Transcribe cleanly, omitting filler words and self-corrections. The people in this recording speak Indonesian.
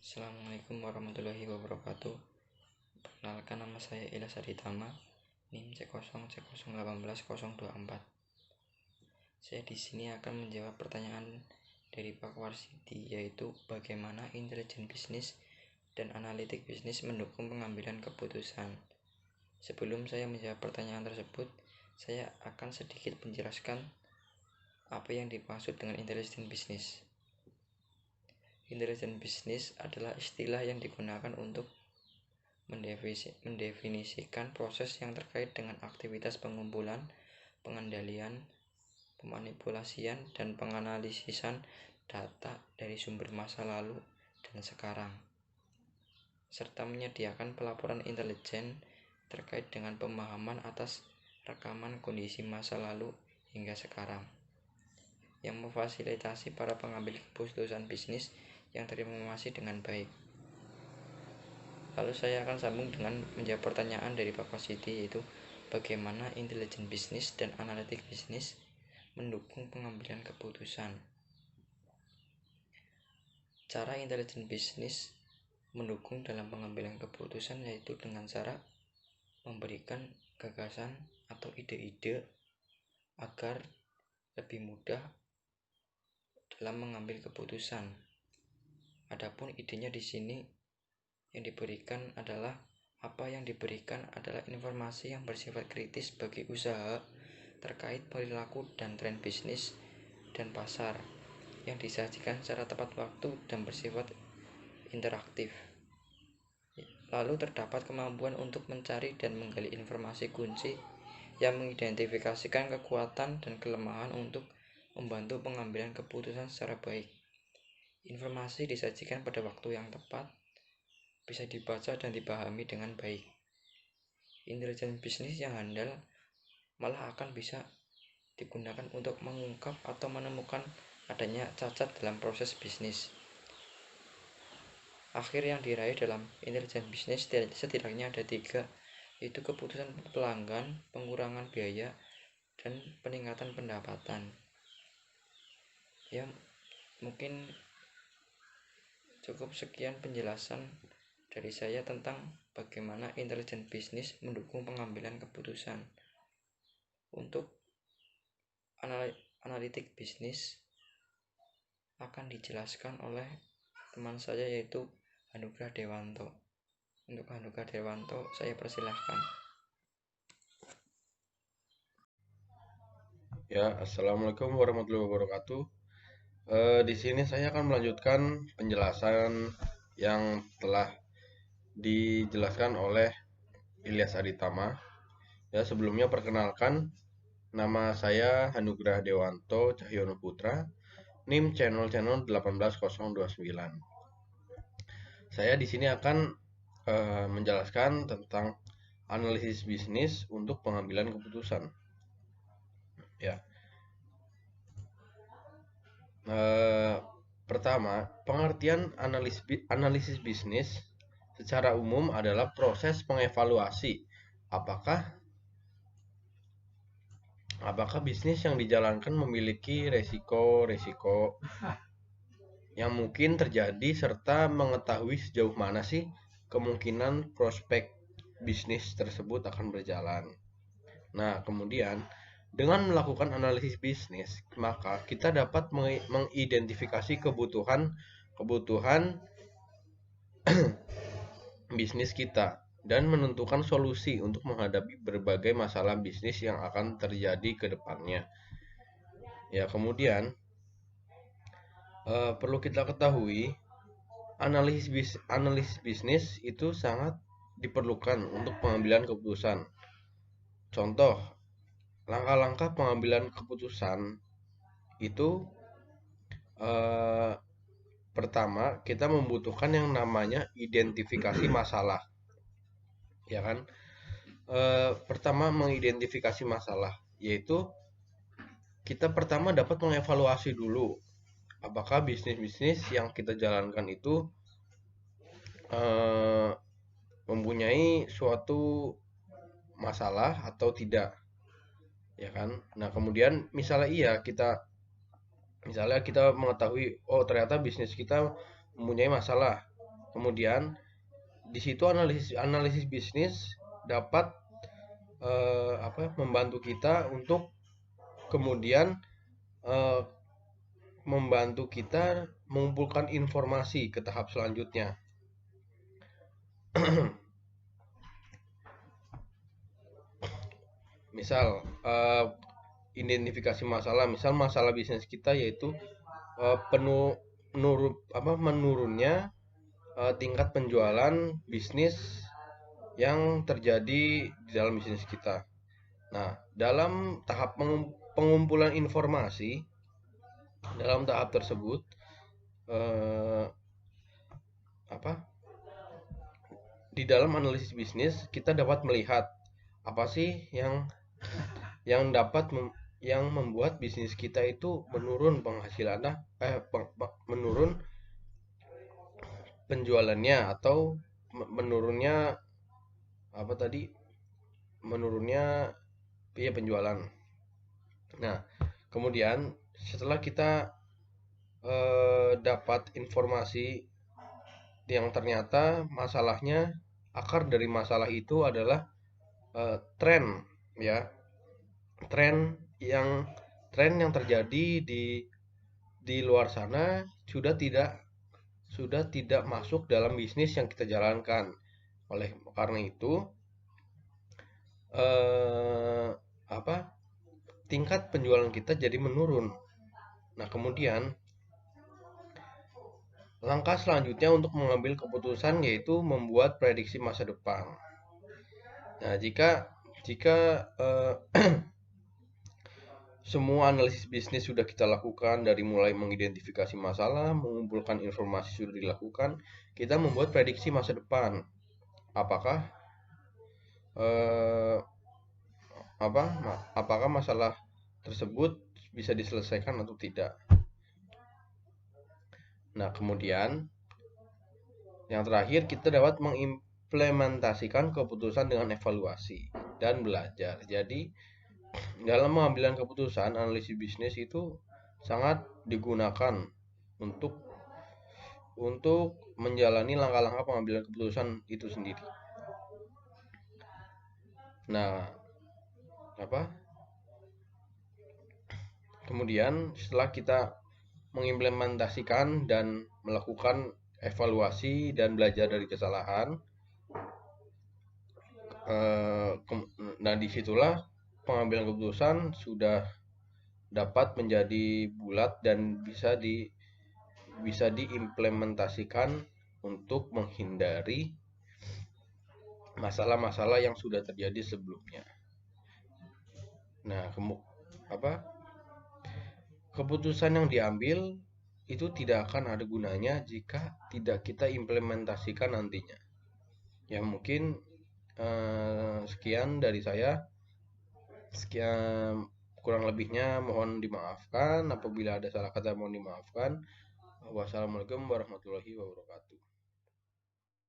Assalamualaikum warahmatullahi wabarakatuh. Perkenalkan, nama saya Ilyas Aditama, NIM C0C018-024. Saya di sini akan menjawab pertanyaan dari Pak Warsidi, yaitu bagaimana intelijen bisnis dan analitik bisnis mendukung pengambilan keputusan. Sebelum saya menjawab pertanyaan tersebut, saya akan sedikit menjelaskan apa yang dimaksud dengan intelijen bisnis. Intelijen bisnis adalah istilah yang digunakan untuk mendefinisikan proses yang terkait dengan aktivitas pengumpulan, pengendalian, pemanipulasian, dan penganalisisan data dari sumber masa lalu dan sekarang, serta menyediakan pelaporan intelijen terkait dengan pemahaman atas rekaman kondisi masa lalu hingga sekarang, yang memfasilitasi para pengambil keputusan bisnis yang terinformasi dengan baik. Lalu saya akan sambung dengan menjawab pertanyaan dari Pak Warsidi, yaitu bagaimana intelijen bisnis dan analitik bisnis mendukung pengambilan keputusan. Cara intelijen bisnis mendukung dalam pengambilan keputusan yaitu dengan cara memberikan gagasan atau ide-ide agar lebih mudah dalam mengambil keputusan. Adapun idenya di sini yang diberikan adalah informasi yang bersifat kritis bagi usaha terkait perilaku dan tren bisnis dan pasar yang disajikan secara tepat waktu dan bersifat interaktif. Lalu terdapat kemampuan untuk mencari dan menggali informasi kunci yang mengidentifikasikan kekuatan dan kelemahan untuk membantu pengambilan keputusan secara baik. Informasi disajikan pada waktu yang tepat, bisa dibaca dan dipahami dengan baik. Intelijen bisnis yang handal malah akan bisa digunakan untuk mengungkap atau menemukan adanya cacat dalam proses bisnis. Akhir yang diraih dalam intelijen bisnis setidaknya ada 3, yaitu keputusan pelanggan, pengurangan biaya, dan peningkatan pendapatan. Ya, mungkin cukup sekian penjelasan dari saya tentang bagaimana intelijen bisnis mendukung pengambilan keputusan. Untuk analitik bisnis akan dijelaskan oleh teman saya, yaitu Hanugrah Dewanto. Untuk Hanugrah Dewanto, saya persilahkan. Ya, assalamualaikum warahmatullahi wabarakatuh. Di sini saya akan melanjutkan penjelasan yang telah dijelaskan oleh Ilyas Aditama. Ya, sebelumnya perkenalkan, nama saya Hanugrah Dewanto Cahyono Putra, NIM channel 18029. Saya di sini akan menjelaskan tentang analisis bisnis untuk pengambilan keputusan. Ya. Pertama, pengertian analisis bisnis secara umum adalah proses mengevaluasi apakah bisnis yang dijalankan memiliki resiko-resiko yang mungkin terjadi serta mengetahui sejauh mana sih kemungkinan prospek bisnis tersebut akan berjalan. Nah, kemudian dengan melakukan analisis bisnis, maka kita dapat mengidentifikasi kebutuhan bisnis kita dan menentukan solusi untuk menghadapi berbagai masalah bisnis yang akan terjadi ke depannya. Ya, kemudian perlu kita ketahui, analisis bisnis itu sangat diperlukan untuk pengambilan keputusan. Contoh, langkah-langkah pengambilan keputusan itu pertama kita membutuhkan yang namanya identifikasi masalah, ya kan? Pertama mengidentifikasi masalah, yaitu kita pertama dapat mengevaluasi dulu apakah bisnis yang kita jalankan itu mempunyai suatu masalah atau tidak, ya kan? Nah, kemudian misalnya kita mengetahui, oh ternyata bisnis kita mempunyai masalah. Kemudian di situ analisis bisnis dapat membantu kita untuk kemudian membantu kita mengumpulkan informasi ke tahap selanjutnya. Misal identifikasi masalah, misal masalah bisnis kita yaitu menurunnya tingkat penjualan bisnis yang terjadi di dalam bisnis kita. Nah, dalam tahap pengumpulan informasi, dalam tahap tersebut di dalam analisis bisnis kita dapat melihat apa sih yang membuat bisnis kita itu menurun penghasilannya, menurun penjualannya, atau menurunnya penjualan. Nah, kemudian setelah kita dapat informasi yang ternyata masalahnya, akar dari masalah itu adalah tren yang terjadi di luar sana sudah tidak masuk dalam bisnis yang kita jalankan. Oleh karena itu tingkat penjualan kita jadi menurun. Nah, kemudian langkah selanjutnya untuk mengambil keputusan yaitu membuat prediksi masa depan. Nah, jika semua analisis bisnis sudah kita lakukan, dari mulai mengidentifikasi masalah, mengumpulkan informasi sudah dilakukan, kita membuat prediksi masa depan. Apakah masalah tersebut bisa diselesaikan atau tidak. Nah, kemudian yang terakhir, kita dapat mengimplementasikan keputusan dengan evaluasi dan belajar. Jadi dalam pengambilan keputusan, analisis bisnis itu sangat digunakan untuk menjalani langkah-langkah pengambilan keputusan itu sendiri. Nah, kemudian setelah kita mengimplementasikan dan melakukan evaluasi dan belajar dari kesalahan, nah disitulah pengambilan keputusan sudah dapat menjadi bulat dan bisa diimplementasikan untuk menghindari masalah-masalah yang sudah terjadi sebelumnya. Nah, keputusan yang diambil itu tidak akan ada gunanya jika tidak kita implementasikan nantinya. Ya, mungkin sekian dari saya. Sekian, kurang lebihnya mohon dimaafkan. Apabila ada salah kata mohon dimaafkan. Wassalamualaikum warahmatullahi wabarakatuh.